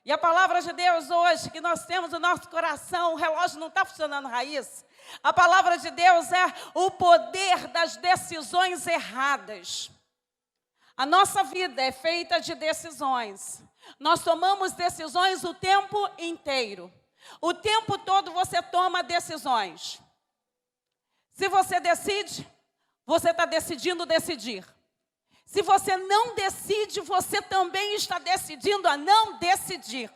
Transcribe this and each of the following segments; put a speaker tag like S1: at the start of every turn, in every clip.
S1: E a palavra de Deus hoje, que nós temos no nosso coração, o relógio não está funcionando, Raíssa. A palavra de Deus é o poder das decisões erradas. A nossa vida é feita de decisões. Nós tomamos decisões o tempo inteiro. O tempo todo você toma decisões. Se você decide, você está decidindo decidir. Se você não decide, você também está decidindo a não decidir.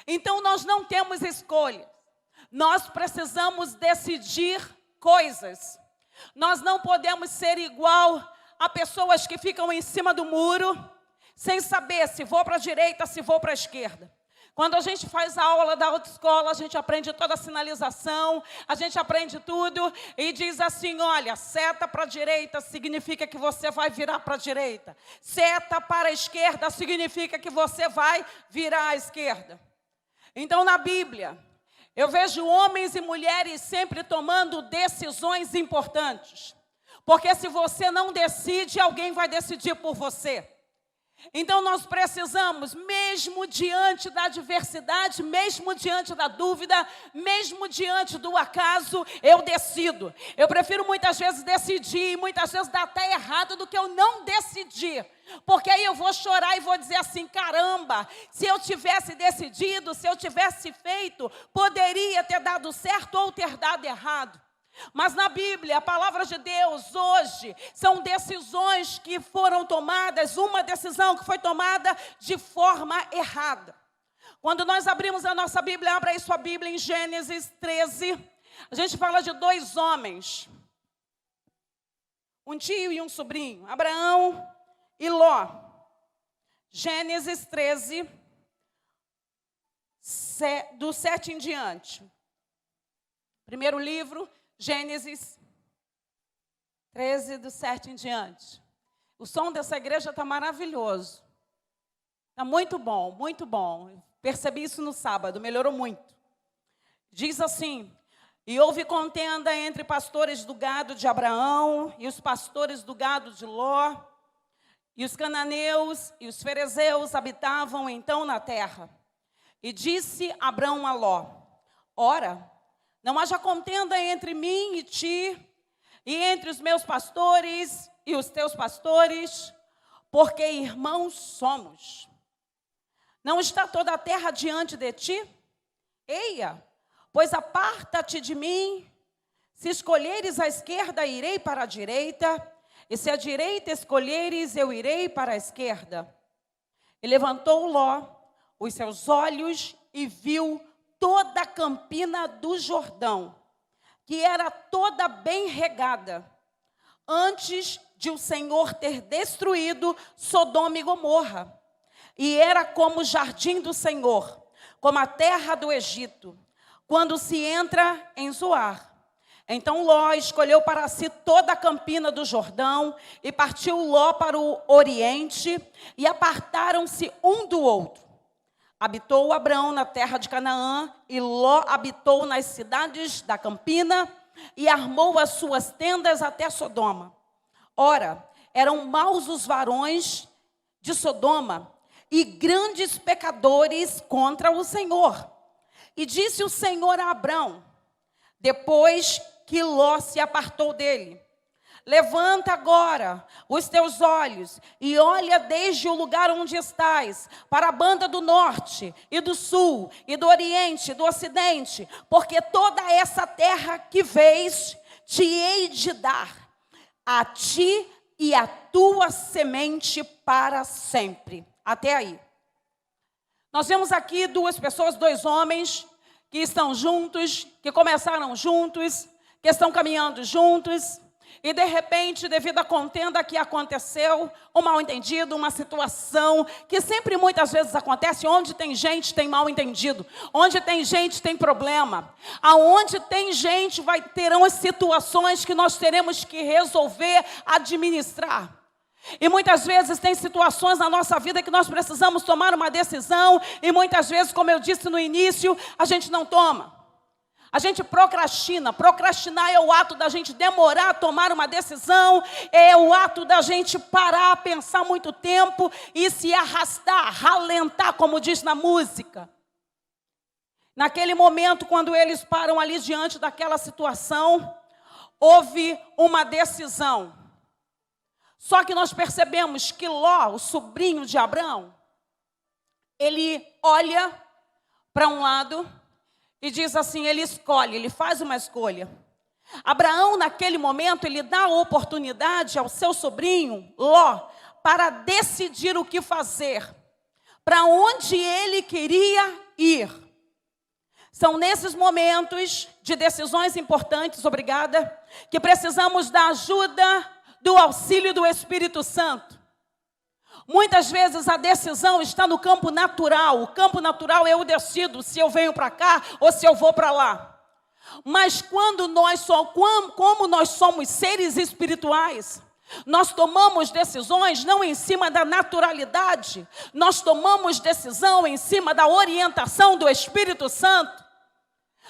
S1: Então, nós não temos escolha. Nós precisamos decidir coisas. Nós não podemos ser igual a pessoas que ficam em cima do muro, sem saber se vou para a direita, se vou para a esquerda. Quando a gente faz a aula da autoescola, a gente aprende toda a sinalização, a gente aprende tudo e diz assim, olha, seta para a direita significa que você vai virar para a direita. Seta para a esquerda significa que você vai virar à esquerda. Então, na Bíblia, eu vejo homens e mulheres sempre tomando decisões importantes. Porque se você não decide, alguém vai decidir por você. Então nós precisamos, mesmo diante da adversidade, mesmo diante da dúvida, mesmo diante do acaso, eu decido. Eu prefiro muitas vezes decidir, muitas vezes dar até errado do que eu não decidir. Porque aí eu vou chorar e vou dizer assim, caramba, se eu tivesse decidido, se eu tivesse feito, poderia ter dado certo ou ter dado errado. Mas na Bíblia, a palavra de Deus hoje, são decisões que foram tomadas, uma decisão que foi tomada de forma errada. Quando nós abrimos a nossa Bíblia, abra aí sua Bíblia em Gênesis 13, a gente fala de dois homens, um tio e um sobrinho, Abraão e Ló. Gênesis 13, do 7 em diante. Primeiro livro, Gênesis 13, do 7 em diante. O som dessa igreja está maravilhoso. Está muito bom, muito bom. Percebi isso no sábado, melhorou muito. Diz assim, e houve contenda entre pastores do gado de Abraão e os pastores do gado de Ló. E os cananeus e os ferezeus habitavam então na terra. E disse Abraão a Ló, ora, não haja contenda entre mim e ti, e entre os meus pastores e os teus pastores, porque irmãos somos. Não está toda a terra diante de ti? Eia, pois aparta-te de mim. Se escolheres a esquerda, irei para a direita, e se a direita escolheres, eu irei para a esquerda. E levantou Ló os seus olhos e viu toda a campina do Jordão, que era toda bem regada, antes de o Senhor ter destruído Sodoma e Gomorra. E era como o jardim do Senhor, como a terra do Egito, quando se entra em Zoar. Então Ló escolheu para si toda a campina do Jordão, e partiu Ló para o oriente, e apartaram-se um do outro. Habitou Abraão na terra de Canaã, e Ló habitou nas cidades da campina, e armou as suas tendas até Sodoma. Ora, eram maus os varões de Sodoma, e grandes pecadores contra o Senhor. E disse o Senhor a Abraão, depois que Ló se apartou dele, levanta agora os teus olhos e olha desde o lugar onde estás, para a banda do norte e do sul e do oriente e do ocidente, porque toda essa terra que vês te hei de dar, a ti e a tua semente para sempre. Até aí. Nós vemos aqui duas pessoas, dois homens, que estão juntos, que começaram juntos, que estão caminhando juntos, e de repente, devido à contenda que aconteceu, um mal-entendido, uma situação que sempre muitas vezes acontece, onde tem gente, tem mal-entendido, onde tem gente, tem problema, aonde tem gente, terão as situações que nós teremos que resolver, administrar. E muitas vezes tem situações na nossa vida que nós precisamos tomar uma decisão, e muitas vezes, como eu disse no início, a gente não toma. A gente procrastina. Procrastinar é o ato da gente demorar a tomar uma decisão, é o ato da gente parar, pensar muito tempo e se arrastar, ralentar, como diz na música. Naquele momento, quando eles param ali diante daquela situação, houve uma decisão. Só que nós percebemos que Ló, o sobrinho de Abraão, ele olha para um lado e diz assim, ele escolhe, ele faz uma escolha. Abraão, naquele momento, ele dá a oportunidade ao seu sobrinho, Ló, para decidir o que fazer, para onde ele queria ir. São nesses momentos de decisões importantes, obrigada, que precisamos da ajuda, do auxílio do Espírito Santo. Muitas vezes a decisão está no campo natural. O campo natural eu decido se eu venho para cá ou se eu vou para lá. Mas como nós somos seres espirituais, nós tomamos decisões não em cima da naturalidade, nós tomamos decisão em cima da orientação do Espírito Santo.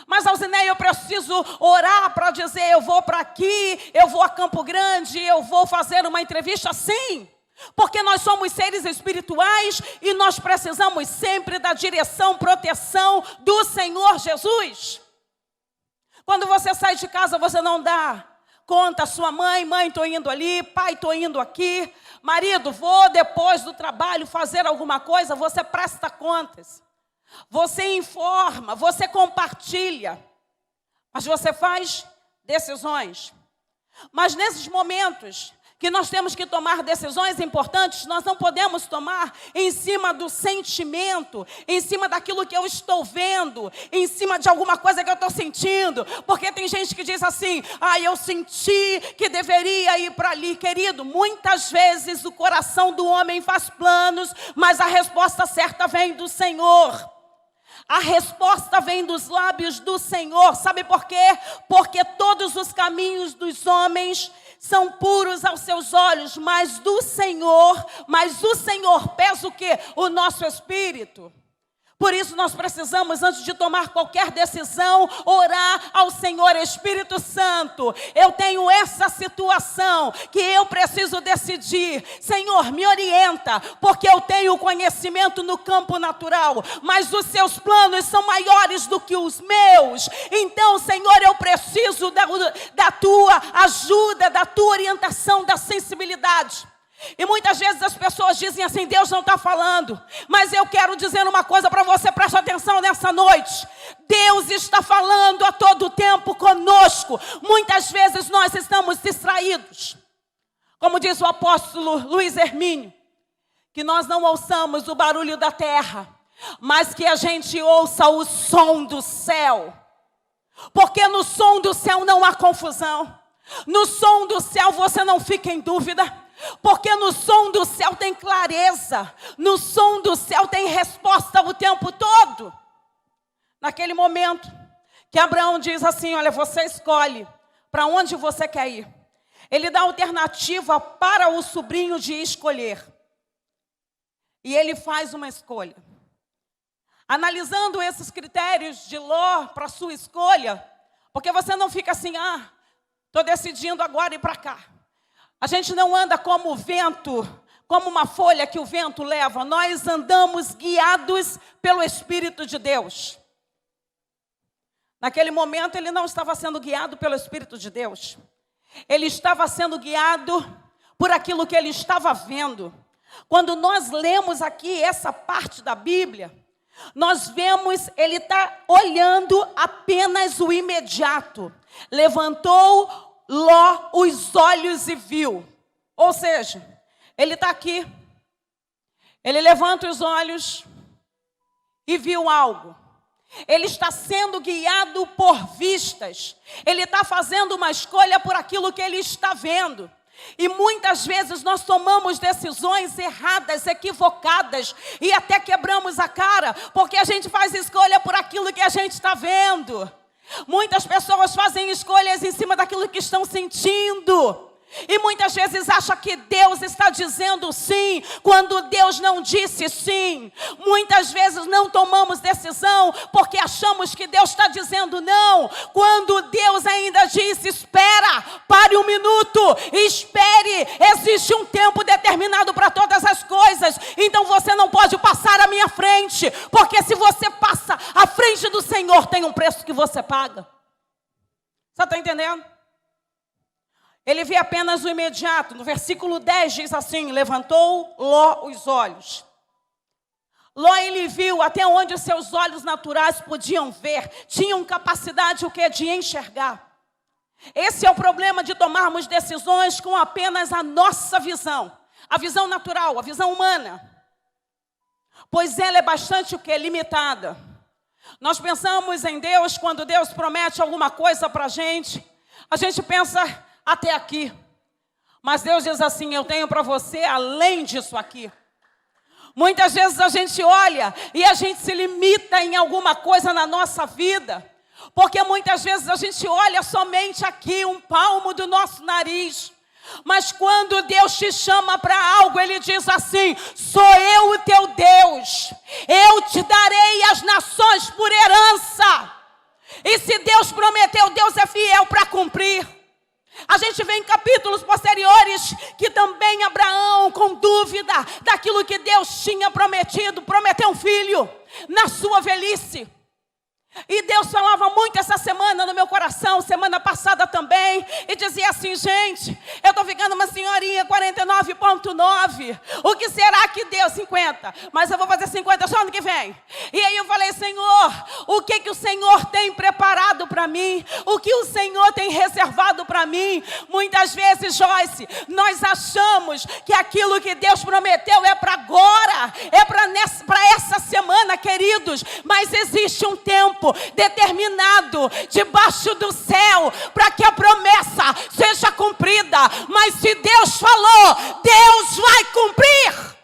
S1: Mas, Alzineia, eu preciso orar para dizer, eu vou para aqui, eu vou a Campo Grande, eu vou fazer uma entrevista, sim. Porque nós somos seres espirituais e nós precisamos sempre da direção, proteção do Senhor Jesus. Quando você sai de casa, você não dá conta à sua mãe, estou indo ali, pai, estou indo aqui. Marido, vou depois do trabalho fazer alguma coisa, você presta contas. Você informa, você compartilha. Mas você faz decisões. Mas nesses momentos que nós temos que tomar decisões importantes, nós não podemos tomar em cima do sentimento, em cima daquilo que eu estou vendo, em cima de alguma coisa que eu estou sentindo. Porque tem gente que diz assim, eu senti que deveria ir para ali. Querido, muitas vezes o coração do homem faz planos, mas a resposta certa vem do Senhor. A resposta vem dos lábios do Senhor. Sabe por quê? Porque todos os caminhos dos homens são puros aos seus olhos, mas o Senhor pesa o quê? O nosso espírito. Por isso nós precisamos, antes de tomar qualquer decisão, orar ao Senhor. Espírito Santo, eu tenho essa situação que eu preciso decidir. Senhor, me orienta, porque eu tenho conhecimento no campo natural, mas os seus planos são maiores do que os meus. Então, Senhor, eu preciso da tua ajuda, da tua orientação, da sensibilidade. E muitas vezes as pessoas dizem assim, Deus não está falando. Mas eu quero dizer uma coisa para você, preste atenção nessa noite. Deus está falando a todo tempo conosco. Muitas vezes nós estamos distraídos. Como diz o apóstolo Luiz Hermínio, que nós não ouçamos o barulho da terra, mas que a gente ouça o som do céu. Porque no som do céu não há confusão. No som do céu você não fica em dúvida. Porque no som do céu tem clareza, no som do céu tem resposta o tempo todo. Naquele momento que Abraão diz assim, olha, você escolhe para onde você quer ir. Ele dá alternativa para o sobrinho de escolher. E ele faz uma escolha. Analisando esses critérios de Ló para a sua escolha, porque você não fica assim, estou decidindo agora ir para cá. A gente não anda como o vento, como uma folha que o vento leva. Nós andamos guiados pelo Espírito de Deus. Naquele momento ele não estava sendo guiado pelo Espírito de Deus. Ele estava sendo guiado por aquilo que ele estava vendo. Quando nós lemos aqui essa parte da Bíblia, nós vemos, ele está olhando apenas o imediato. Levantou Ló os olhos e viu. Ou seja, ele está aqui. Ele levanta os olhos e viu algo. Ele está sendo guiado por vistas. Ele está fazendo uma escolha por aquilo que ele está vendo. E muitas vezes nós tomamos decisões erradas, equivocadas, e até quebramos a cara, porque a gente faz escolha por aquilo que a gente está vendo. Muitas pessoas fazem escolhas em cima daquilo que estão sentindo. E muitas vezes acha que Deus está dizendo sim, quando Deus não disse sim. Muitas vezes não tomamos decisão, porque achamos que Deus está dizendo não, quando Deus ainda disse, espera, pare um minuto, espere, existe um tempo determinado para todas as coisas, então você não pode passar à minha frente, porque se você passa à frente do Senhor, tem um preço que você paga. Você está entendendo? Ele vê apenas o imediato. No versículo 10 diz assim, levantou Ló os olhos. Ló, ele viu até onde os seus olhos naturais podiam ver, tinham capacidade o quê? De enxergar. Esse é o problema de tomarmos decisões com apenas a nossa visão. A visão natural, a visão humana. Pois ela é bastante o quê? Limitada. Nós pensamos em Deus quando Deus promete alguma coisa para a gente gente pensa até aqui. Mas Deus diz assim, eu tenho para você além disso aqui. Muitas vezes a gente olha e a gente se limita em alguma coisa na nossa vida. Porque muitas vezes a gente olha somente aqui, um palmo do nosso nariz. Mas quando Deus te chama para algo, Ele diz assim, sou eu o teu Deus. Eu te darei as nações por herança. E se Deus prometeu, Deus é fiel para cumprir. A gente vê em capítulos posteriores que também Abraão, com dúvida daquilo que Deus tinha prometido, prometeu um filho na sua velhice. E Deus falava muito essa semana no meu coração, semana passada também, e dizia assim, gente, eu estou ficando uma senhorinha, 49,9, o que será que deu? 50, mas eu vou fazer 50 só ano que vem. E aí eu falei, Senhor, o que o Senhor tem preparado para mim? O que o Senhor tem reservado para mim? Muitas vezes, Joyce, nós achamos que aquilo que Deus prometeu é para agora, é para essa semana, queridos, mas existe um tempo determinado debaixo do céu para que a promessa seja cumprida. Mas se Deus falou, Deus vai cumprir.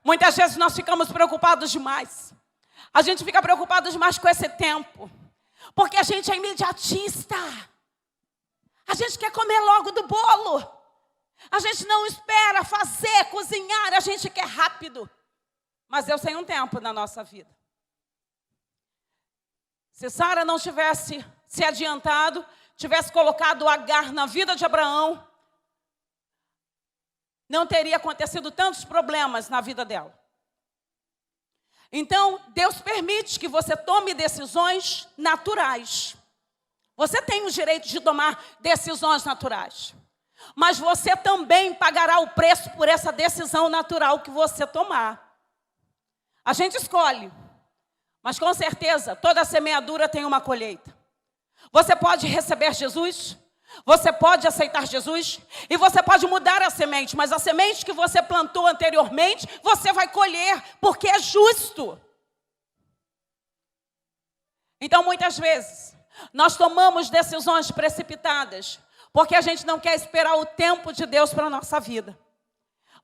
S1: Muitas vezes nós ficamos preocupados demais. A gente fica preocupado demais com esse tempo, porque a gente é imediatista. A gente quer comer logo do bolo. A gente não espera fazer, cozinhar, a gente quer rápido. Mas Deus tem um tempo na nossa vida. Se Sara não tivesse se adiantado, tivesse colocado Agar na vida de Abraão, não teria acontecido tantos problemas na vida dela. Então, Deus permite que você tome decisões naturais. Você tem o direito de tomar decisões naturais. Mas você também pagará o preço por essa decisão natural que você tomar. A gente escolhe, mas com certeza toda semeadura tem uma colheita. Você pode receber Jesus, você pode aceitar Jesus e você pode mudar a semente, mas a semente que você plantou anteriormente, você vai colher, porque é justo. Então muitas vezes nós tomamos decisões precipitadas, porque a gente não quer esperar o tempo de Deus para a nossa vida.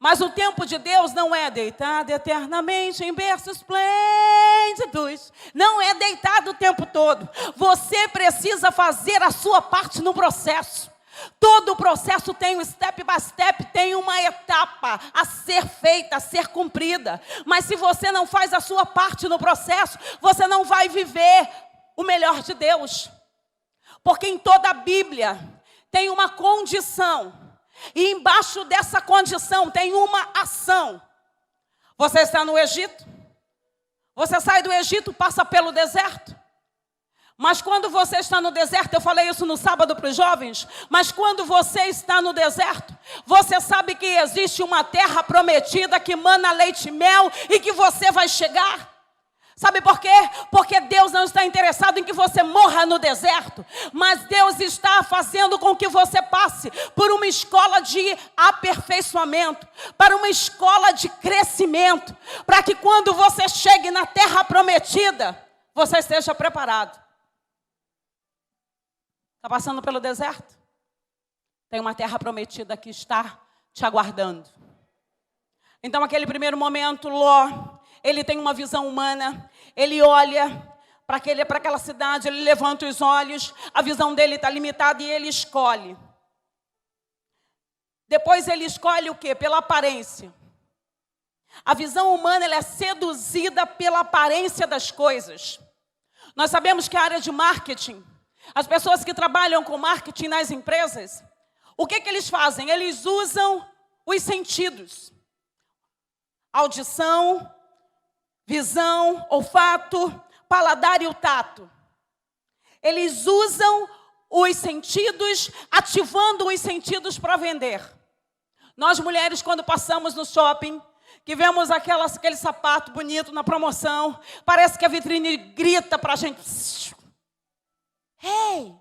S1: Mas o tempo de Deus não é deitado eternamente em berços esplêndidos. Não é deitado o tempo todo. Você precisa fazer a sua parte no processo. Todo o processo tem um step by step, tem uma etapa a ser feita, a ser cumprida. Mas se você não faz a sua parte no processo, você não vai viver o melhor de Deus. Porque em toda a Bíblia tem uma condição. E embaixo dessa condição tem uma ação. Você está no Egito. Você sai do Egito, passa pelo deserto. Mas quando você está no deserto, eu falei isso no sábado para os jovens, mas quando você está no deserto, você sabe que existe uma terra prometida que mana leite e mel e que você vai chegar. Sabe por quê? Porque Deus não está interessado em que você morra no deserto, mas Deus está fazendo com que você passe por uma escola de aperfeiçoamento, para uma escola de crescimento, para que quando você chegue na terra prometida, você esteja preparado. Está passando pelo deserto? Tem uma terra prometida que está te aguardando. Então, aquele primeiro momento, Ló, ele tem uma visão humana, ele olha para aquela cidade, ele levanta os olhos, a visão dele está limitada e ele escolhe. Depois ele escolhe o quê? Pela aparência. A visão humana ela é seduzida pela aparência das coisas. Nós sabemos que a área de marketing, as pessoas que trabalham com marketing nas empresas, o que eles fazem? Eles usam os sentidos. Audição, visão, olfato, paladar e o tato. Eles usam os sentidos, ativando os sentidos para vender. Nós mulheres, quando passamos no shopping, que vemos aquele sapato bonito na promoção, parece que a vitrine grita para a gente. Ei,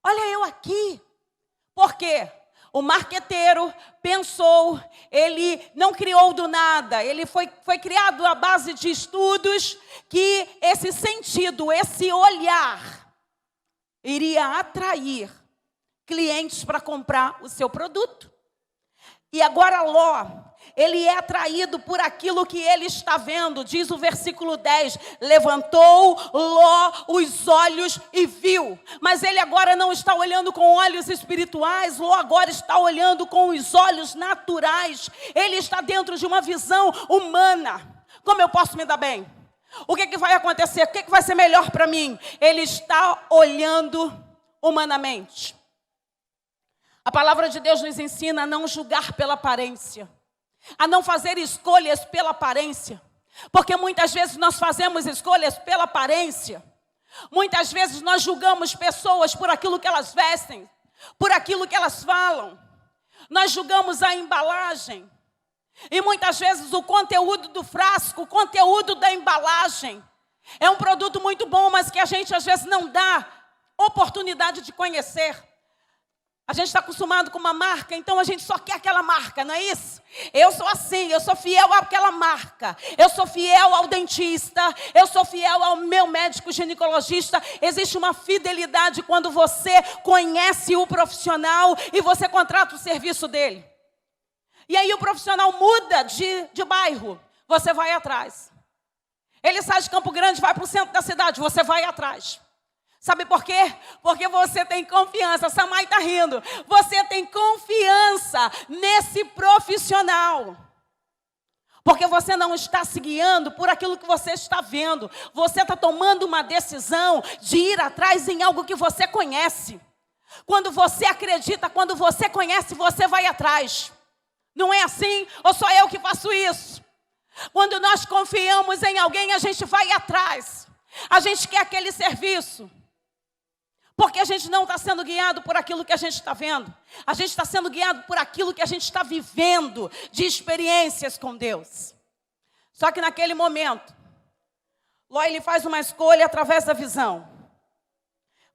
S1: olha eu aqui. Por quê? O marqueteiro pensou, ele não criou do nada, ele foi criado à base de estudos que esse sentido, esse olhar, iria atrair clientes para comprar o seu produto. E agora Ló, ele é atraído por aquilo que ele está vendo. Diz o versículo 10, levantou Ló os olhos e viu. Mas ele agora não está olhando com olhos espirituais, Ló agora está olhando com os olhos naturais. Ele está dentro de uma visão humana. Como eu posso me dar bem? O que vai acontecer? O que vai ser melhor para mim? Ele está olhando humanamente. A palavra de Deus nos ensina a não julgar pela aparência, a não fazer escolhas pela aparência, porque muitas vezes nós fazemos escolhas pela aparência. Muitas vezes nós julgamos pessoas por aquilo que elas vestem, por aquilo que elas falam. Nós julgamos a embalagem. E muitas vezes o conteúdo do frasco, o conteúdo da embalagem é um produto muito bom, mas que a gente às vezes não dá oportunidade de conhecer. A gente está acostumado com uma marca, então a gente só quer aquela marca, não é isso? Eu sou assim, eu sou fiel àquela marca. Eu sou fiel ao dentista, eu sou fiel ao meu médico ginecologista. Existe uma fidelidade quando você conhece o profissional e você contrata o serviço dele. E aí o profissional muda de bairro, você vai atrás. Ele sai de Campo Grande, vai para o centro da cidade, você vai atrás. Sabe por quê? Porque você tem confiança. A Samai está rindo. Você tem confiança nesse profissional. Porque você não está se guiando por aquilo que você está vendo. Você está tomando uma decisão de ir atrás em algo que você conhece. Quando você acredita, quando você conhece, você vai atrás. Não é assim? Ou só eu que faço isso? Quando nós confiamos em alguém, a gente vai atrás. A gente quer aquele serviço. Porque a gente não está sendo guiado por aquilo que a gente está vendo. A gente está sendo guiado por aquilo que a gente está vivendo de experiências com Deus. Só que naquele momento, Ló ele faz uma escolha através da visão.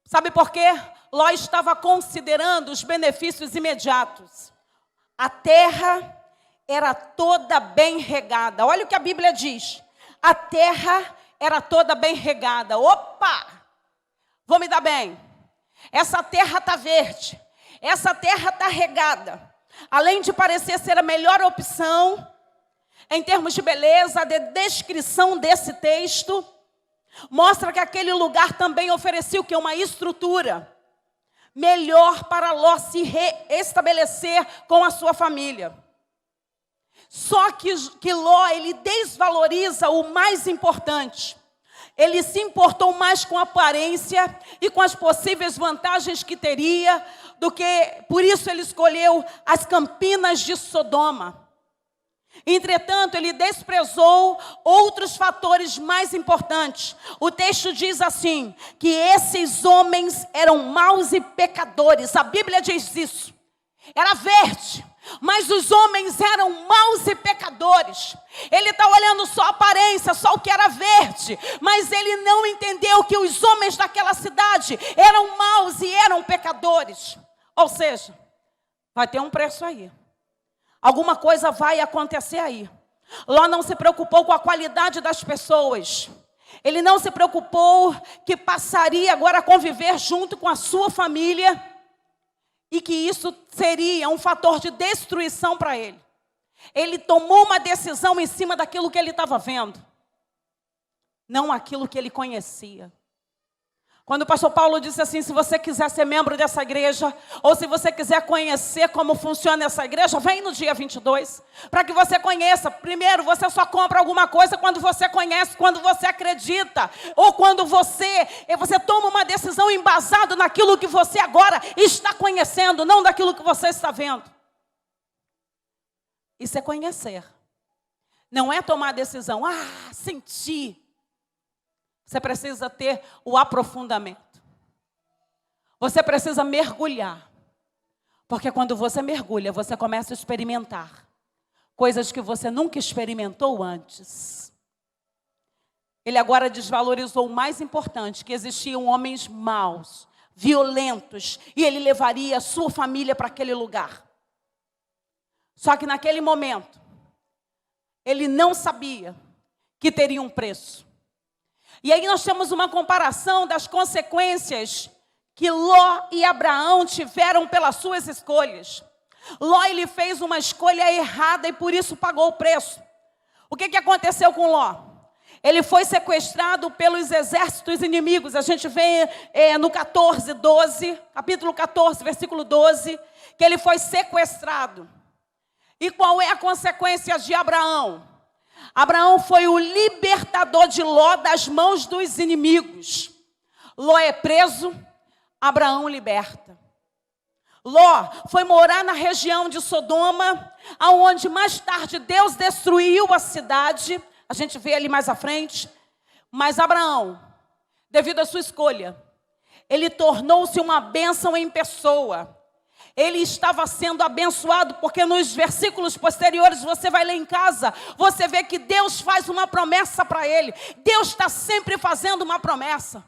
S1: Sabe por quê? Ló estava considerando os benefícios imediatos. A terra era toda bem regada. Olha o que a Bíblia diz. A terra era toda bem regada. Opa! Vou me dar bem. Essa terra está verde, essa terra está regada. Além de parecer ser a melhor opção, em termos de beleza, a descrição desse texto mostra que aquele lugar também oferecia o quê? Uma estrutura melhor para Ló se reestabelecer com a sua família. Só que Ló, ele desvaloriza o mais importante. Ele se importou mais com a aparência e com as possíveis vantagens que teria, por isso ele escolheu as campinas de Sodoma. Entretanto, ele desprezou outros fatores mais importantes. O texto diz assim, que esses homens eram maus e pecadores. A Bíblia diz isso. Era verde, mas os homens eram maus e pecadores. Ele está olhando só a aparência, só o que era verde, mas ele não entendeu que os homens daquela cidade eram maus e eram pecadores. Ou seja, vai ter um preço aí. Alguma coisa vai acontecer aí. Ló não se preocupou com a qualidade das pessoas. Ele não se preocupou que passaria agora a conviver junto com a sua família e que isso seria um fator de destruição para ele. Ele tomou uma decisão em cima daquilo que ele estava vendo. não aquilo que ele conhecia. Quando o pastor Paulo disse assim, se você quiser ser membro dessa igreja, ou se você quiser conhecer como funciona essa igreja, vem no dia 22, para que você conheça. Primeiro, você só compra alguma coisa quando você conhece, quando você acredita, ou quando você toma uma decisão embasada naquilo que você agora está conhecendo, não daquilo que você está vendo. Isso é conhecer. Não é tomar decisão, sentir. Você precisa ter o aprofundamento. Você precisa mergulhar. Porque quando você mergulha, você começa a experimentar coisas que você nunca experimentou antes. Ele agora desvalorizou o mais importante, que existiam homens maus, violentos, e ele levaria a sua família para aquele lugar. Só que naquele momento, ele não sabia que teria um preço. E aí nós temos uma comparação das consequências que Ló e Abraão tiveram pelas suas escolhas. Ló, ele fez uma escolha errada e por isso pagou o preço. O que aconteceu com Ló? Ele foi sequestrado pelos exércitos inimigos. A gente vê no capítulo 14, versículo 12, que ele foi sequestrado. E qual é a consequência de Abraão? Abraão foi o libertador de Ló das mãos dos inimigos. Ló é preso, Abraão liberta. Ló foi morar na região de Sodoma, aonde mais tarde Deus destruiu a cidade. A gente vê ali mais à frente. Mas Abraão, devido à sua escolha, ele tornou-se uma bênção em pessoa. Ele estava sendo abençoado, porque nos versículos posteriores, você vai ler em casa, você vê que Deus faz uma promessa para ele. Deus está sempre fazendo uma promessa.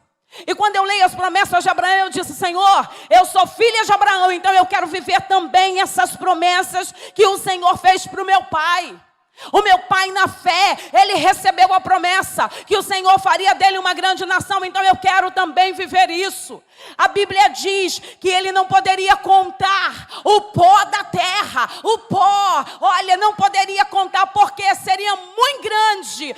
S1: E quando eu leio as promessas de Abraão, eu disse, Senhor, eu sou filha de Abraão, então eu quero viver também essas promessas que o Senhor fez para o meu pai. O meu pai na fé, ele recebeu a promessa que o Senhor faria dele uma grande nação, então eu quero também viver isso. A Bíblia diz que ele não poderia contar o pó da terra, o pó, olha, não poderia contar porque seria muito grande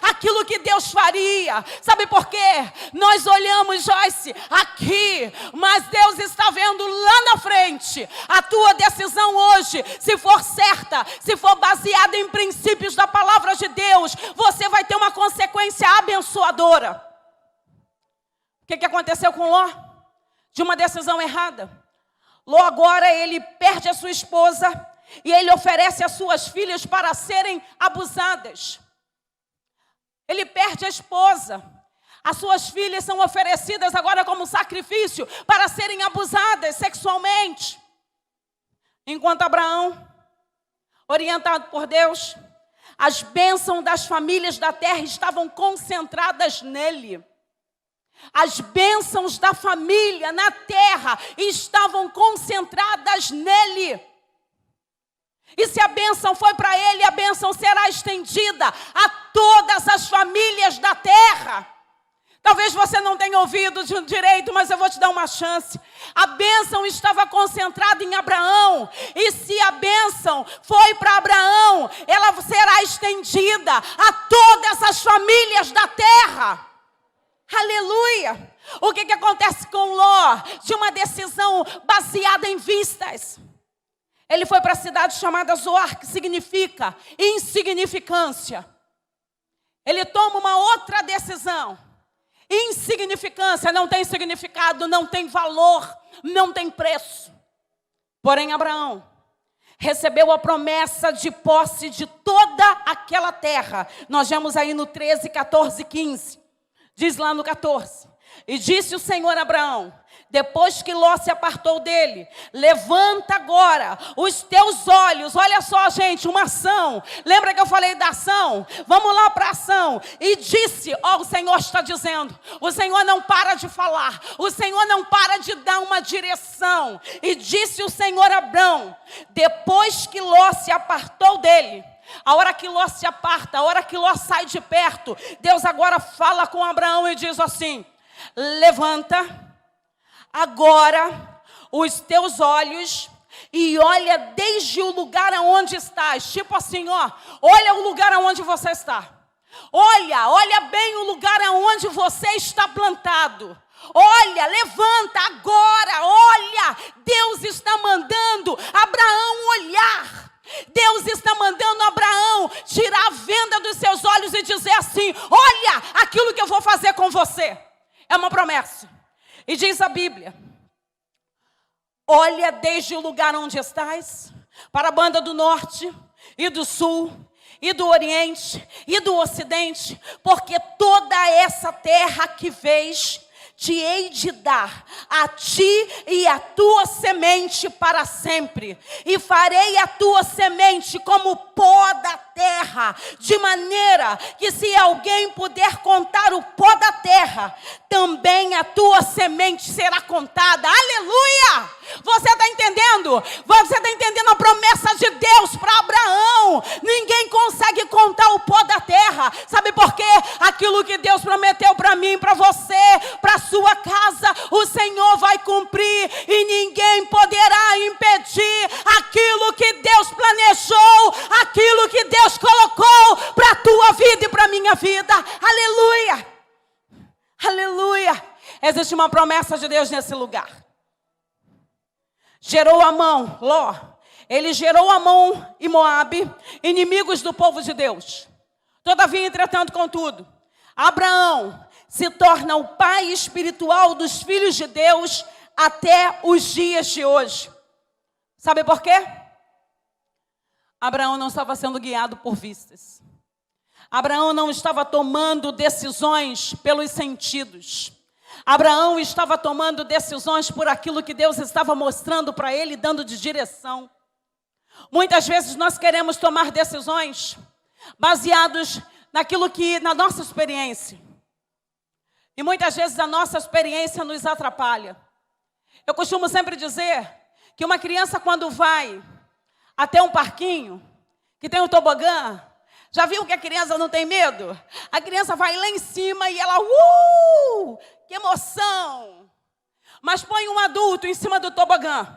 S1: aquilo que Deus faria. Sabe por quê? Nós olhamos, Joyce, aqui, mas Deus está vendo lá na frente. A tua decisão hoje, se for certa, se for baseada em princípios da palavra de Deus, você vai ter uma consequência abençoadora. O que aconteceu com Ló? De uma decisão errada. Ló agora, ele perde a sua esposa e ele oferece as suas filhas para serem abusadas. Ele perde a esposa. As suas filhas são oferecidas agora como sacrifício para serem abusadas sexualmente. Enquanto Abraão, orientado por Deus, as bênçãos das famílias da terra estavam concentradas nele. As bênçãos da família na terra estavam concentradas nele. E se a bênção foi para ele, a bênção será estendida a todas as famílias da terra. Talvez você não tenha ouvido direito, mas eu vou te dar uma chance. A bênção estava concentrada em Abraão. E se a bênção foi para Abraão, ela será estendida a todas as famílias da terra. Aleluia! O que acontece com Ló? De uma decisão baseada em vistas. Ele foi para a cidade chamada Zoar, que significa insignificância. Ele toma uma outra decisão. Insignificância não tem significado, não tem valor, não tem preço. Porém, Abraão recebeu a promessa de posse de toda aquela terra. Nós vemos aí no 13, 14 e 15. Diz lá no 14, e disse o Senhor a Abraão, depois que Ló se apartou dele, levanta agora os teus olhos. Olha só, gente, uma ação. Lembra que eu falei da ação? Vamos lá para a ação. E disse, o Senhor está dizendo, o Senhor não para de falar, o Senhor não para de dar uma direção. E disse o Senhor a Abraão, depois que Ló se apartou dele, a hora que Ló se aparta, a hora que Ló sai de perto, Deus agora fala com Abraão e diz assim, levanta agora os teus olhos e olha desde o lugar aonde estás. Tipo assim, olha o lugar aonde você está. Olha bem o lugar aonde você está plantado. Olha, levanta agora, olha. Deus está mandando Abraão olhar. Deus está mandando Abraão tirar a venda dos seus olhos e dizer assim: olha aquilo que eu vou fazer com você. É uma promessa. E diz a Bíblia: olha desde o lugar onde estás, para a banda do norte e do sul, e do oriente e do ocidente, porque toda essa terra que vês, te hei de dar a ti e a tua semente para sempre, e farei a tua semente como pó da terra, de maneira que se alguém puder contar o pó da terra, também a tua semente será contada. Aleluia! Você está entendendo? Você está entendendo a promessa de Deus para Abraão? Ninguém consegue contar o pó da terra. Sabe por quê? Aquilo que Deus prometeu para mim, para você, para sua casa, o Senhor vai cumprir, e ninguém poderá impedir aquilo que Deus planejou, aquilo que Deus colocou para a tua vida e para a minha vida. Aleluia! Aleluia! Existe uma promessa de Deus nesse lugar. Gerou Amon, Ló. Ele gerou Amon e Moabe, inimigos do povo de Deus. Todavia, entretanto, contudo, Abraão se torna o pai espiritual dos filhos de Deus até os dias de hoje. Sabe por quê? Abraão não estava sendo guiado por vistas. Abraão não estava tomando decisões pelos sentidos. Abraão estava tomando decisões por aquilo que Deus estava mostrando para ele, dando de direção. Muitas vezes nós queremos tomar decisões baseados naquilo que, na nossa experiência. E muitas vezes a nossa experiência nos atrapalha. Eu costumo sempre dizer que uma criança, quando vai até um parquinho, que tem um tobogã, já viu que a criança não tem medo? A criança vai lá em cima e ela, que emoção! Mas põe um adulto em cima do tobogã,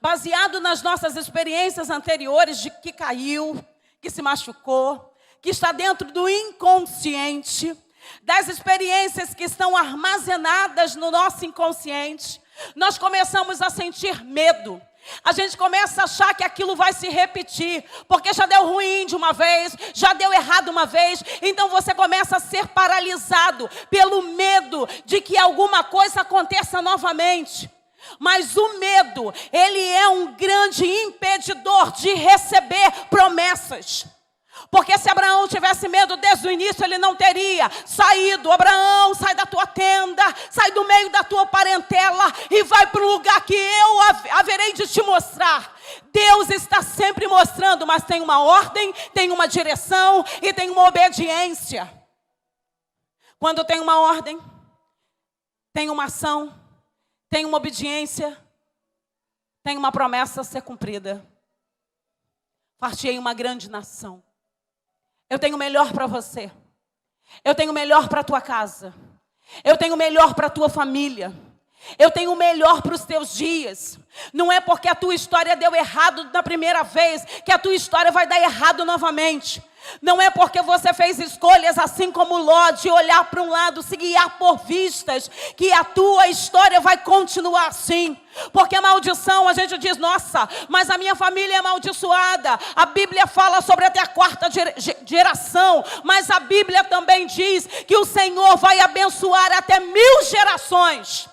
S1: baseado nas nossas experiências anteriores de que caiu, que se machucou, que está dentro do inconsciente, das experiências que estão armazenadas no nosso inconsciente, nós começamos a sentir medo. A gente começa a achar que aquilo vai se repetir, porque já deu ruim de uma vez, já deu errado uma vez. Então você começa a ser paralisado pelo medo de que alguma coisa aconteça novamente. Mas o medo, ele é um grande impedidor de receber promessas. Porque se Abraão tivesse medo desde o início, ele não teria saído. Abraão, sai da tua tenda, sai do meio da tua parentela e vai para o lugar que eu haverei de te mostrar. Deus está sempre mostrando, mas tem uma ordem, tem uma direção e tem uma obediência. Quando tem uma ordem, tem uma ação, tem uma obediência, tem uma promessa a ser cumprida. Far-te-ei uma grande nação. Eu tenho o melhor para você. Eu tenho o melhor para a tua casa. Eu tenho o melhor para a tua família. Eu tenho o melhor para os teus dias. Não é porque a tua história deu errado na primeira vez que a tua história vai dar errado novamente. Não é porque você fez escolhas assim como Ló, de olhar para um lado, se guiar por vistas, que a tua história vai continuar assim. Porque a maldição, a gente diz, nossa, mas a minha família é amaldiçoada. A Bíblia fala sobre até a quarta geração, mas a Bíblia também diz que o Senhor vai abençoar até 1000 gerações.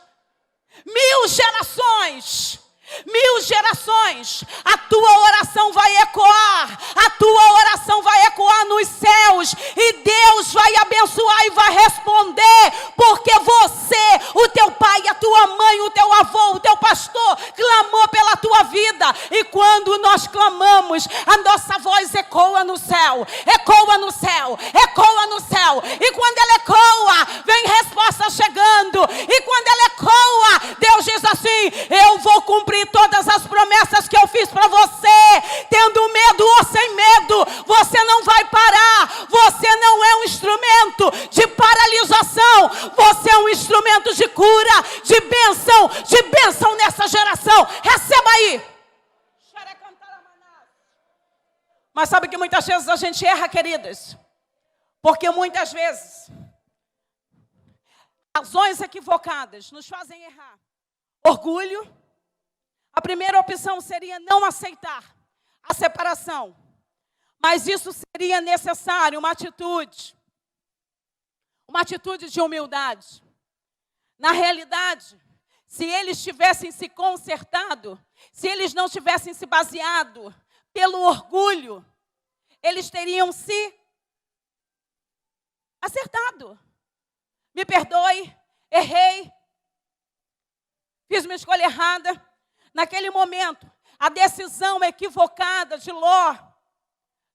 S1: 1000 gerações. 1000 gerações, a tua oração vai ecoar, a tua oração vai ecoar nos céus, e Deus vai abençoar e vai responder, porque você, o teu pai, a tua mãe, o teu avô, o teu pastor, clamou pela tua vida, e quando nós clamamos, a nossa voz ecoa no céu, ecoa no céu, ecoa no céu, e quando ela ecoa, vem resposta chegando, e quando ela ecoa, Deus diz assim, eu vou cumprir todas as promessas que eu fiz para você, tendo medo ou sem medo, você não vai parar, você não é um instrumento de paralisação, você é um instrumento de cura, de bênção nessa geração, receba aí. Mas sabe que muitas vezes a gente erra, queridas, Porque muitas vezes, razões equivocadas nos fazem errar. Orgulho. A primeira opção seria não aceitar a separação. Mas isso seria necessário, uma atitude de humildade. Na realidade, se eles tivessem se consertado, se eles não tivessem se baseado pelo orgulho, eles teriam se acertado. Me perdoe, errei, fiz uma escolha errada. Naquele momento, a decisão equivocada de Ló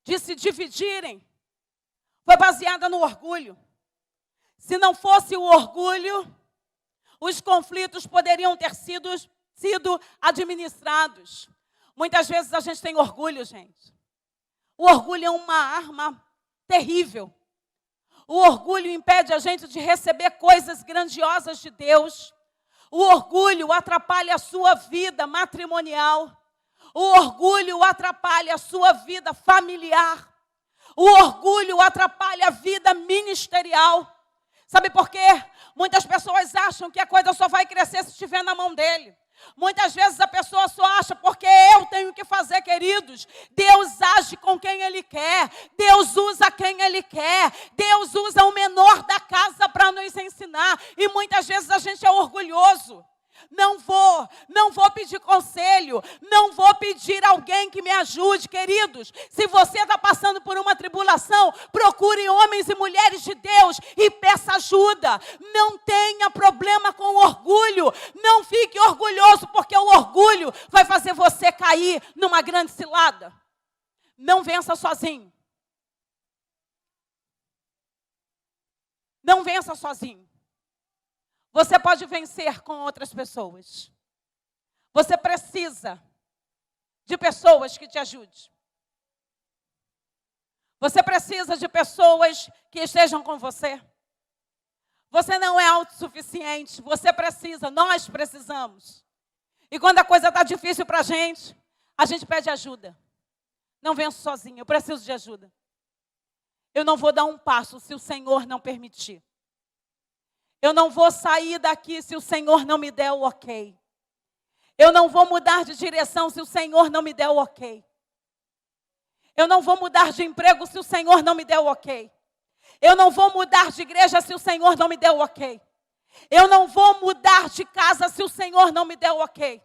S1: de se dividirem foi baseada no orgulho. Se não fosse o orgulho, os conflitos poderiam ter sido administrados. Muitas vezes a gente tem orgulho, gente. O orgulho é uma arma terrível. O orgulho impede a gente de receber coisas grandiosas de Deus. O orgulho atrapalha a sua vida matrimonial. O orgulho atrapalha a sua vida familiar. O orgulho atrapalha a vida ministerial. Sabe por quê? Muitas pessoas acham que a coisa só vai crescer se estiver na mão dele. Muitas vezes a pessoa só acha porque eu tenho que fazer, queridos. Deus age com quem Ele quer. Deus usa quem Ele quer. Deus usa o menor da casa para nos ensinar. E muitas vezes a gente é orgulhoso. Não vou pedir conselho, não vou pedir alguém que me ajude, queridos. Se você está passando por uma tribulação, procure homens e mulheres de Deus e peça ajuda. Não tenha problema com orgulho, não fique orgulhoso, porque o orgulho vai fazer você cair numa grande cilada. Não vença sozinho. Não vença sozinho. Você pode vencer com outras pessoas. Você precisa de pessoas que te ajudem. Você precisa de pessoas que estejam com você. Você não é autossuficiente. Você precisa, nós precisamos. E quando a coisa está difícil para a gente pede ajuda. Não venço sozinho, eu preciso de ajuda. Eu não vou dar um passo se o Senhor não permitir. Eu não vou sair daqui se o Senhor não me der o ok. Eu não vou mudar de direção se o Senhor não me der o ok. Eu não vou mudar de emprego se o Senhor não me der o ok. Eu não vou mudar de igreja se o Senhor não me der o ok. Eu não vou mudar de casa se o Senhor não me der o ok.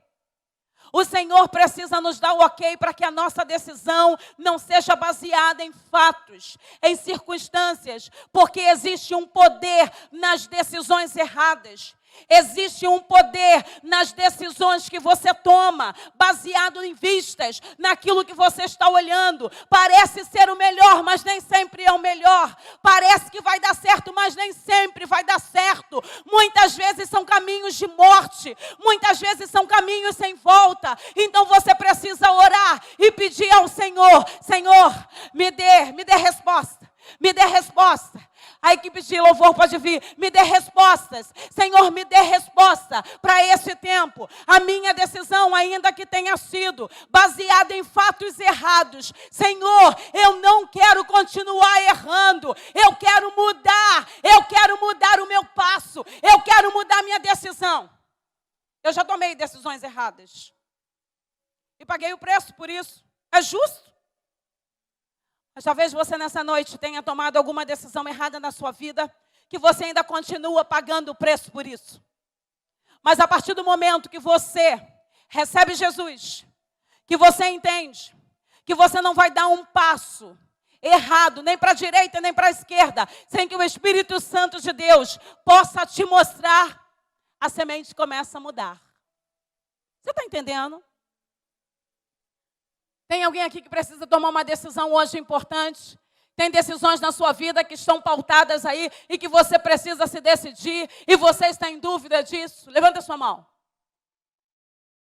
S1: O Senhor precisa nos dar o ok para que a nossa decisão não seja baseada em fatos, em circunstâncias, porque existe um poder nas decisões erradas. Existe um poder nas decisões que você toma, baseado em vistas, naquilo que você está olhando. Parece ser o melhor, mas nem sempre é o melhor. Parece que vai dar certo, mas nem sempre vai dar certo. Muitas vezes são caminhos de morte, muitas vezes são caminhos sem volta. Então você precisa orar e pedir ao Senhor: Senhor, me dê resposta. Me dê resposta. A equipe de louvor pode vir. Me dê respostas. Senhor, me dê resposta para esse tempo. A minha decisão, ainda que tenha sido baseada em fatos errados. Senhor, eu não quero continuar errando. Eu quero mudar. Eu quero mudar o meu passo. Eu quero mudar a minha decisão. Eu já tomei decisões erradas. E paguei o preço por isso. É justo. Mas talvez você nessa noite tenha tomado alguma decisão errada na sua vida, que você ainda continua pagando o preço por isso. Mas a partir do momento que você recebe Jesus, que você entende que você não vai dar um passo errado, nem para a direita, nem para a esquerda, sem que o Espírito Santo de Deus possa te mostrar, a semente começa a mudar. Você está entendendo? Tem alguém aqui que precisa tomar uma decisão hoje importante? Tem decisões na sua vida que estão pautadas aí e que você precisa se decidir e você está em dúvida disso? Levanta a sua mão.